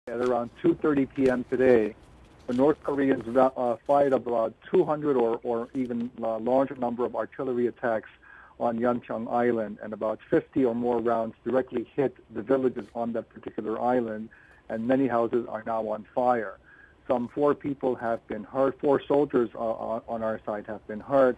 at around 2:30 p.m. today, the North Koreans fired about 200 or even a larger number of artillery attacks on Yeonpyeong Island, and about 50 or more rounds directly hit the villages on that particular island, and many houses are now on fire. Some 4 people have been hurt, 4 soldiers on our side have been hurt,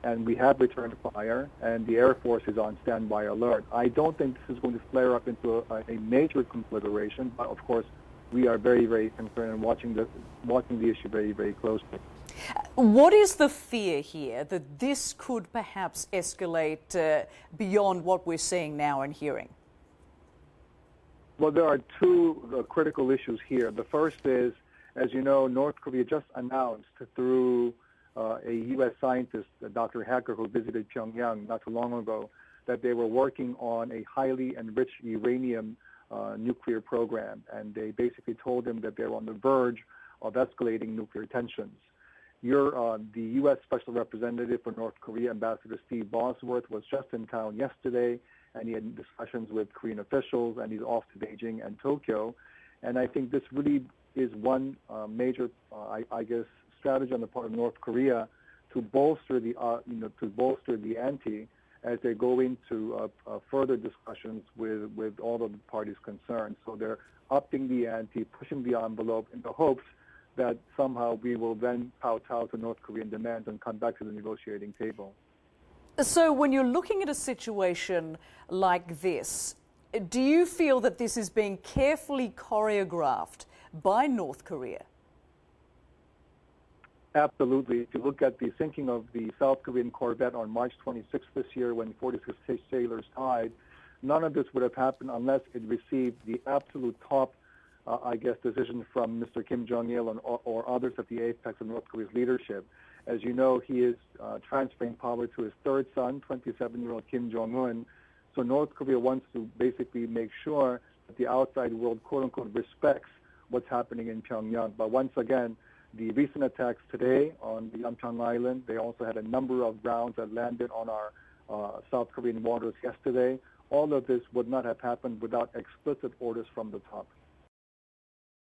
and we have returned fire, and the Air Force is on standby alert. I don't think this is going to flare up into a major conflagration, but of course, we are very, very concerned and watching the issue very, very closely. What is the fear here that this could perhaps escalate beyond what we're seeing now and hearing? Well, there are 2 critical issues here. The first is, as you know, North Korea just announced through a U.S. scientist, Dr. Hacker, who visited Pyongyang not too long ago, that they were working on a highly enriched uranium nuclear program, and they basically told him that they're on the verge of escalating nuclear tensions. The U.S. Special Representative for North Korea, Ambassador Steve Bosworth, was just in town yesterday, and he had discussions with Korean officials, and he's off to Beijing and Tokyo. And I think this really is one major, I guess, strategy on the part of North Korea to bolster the ante as they go into further discussions with all of the parties concerned. So they're upping the ante, pushing the envelope in the hopes that somehow we will then kowtow to North Korean demands and come back to the negotiating table. So when you're looking at a situation like this, do you feel that this is being carefully choreographed by North Korea? Absolutely. If you look at the sinking of the South Korean corvette on March 26th this year when 46 sailors died, none of this would have happened unless it received the absolute top decision from Mr. Kim Jong-il or others at the apex of North Korea's leadership. As you know, he is transferring power to his 3rd son, 27-year-old Kim Jong-un. So North Korea wants to basically make sure that the outside world, quote-unquote, respects what's happening in Pyongyang. But once again, the recent attacks today on the Yeonpyeong Island, they also had a number of rounds that landed on our South Korean waters yesterday. All of this would not have happened without explicit orders from the top.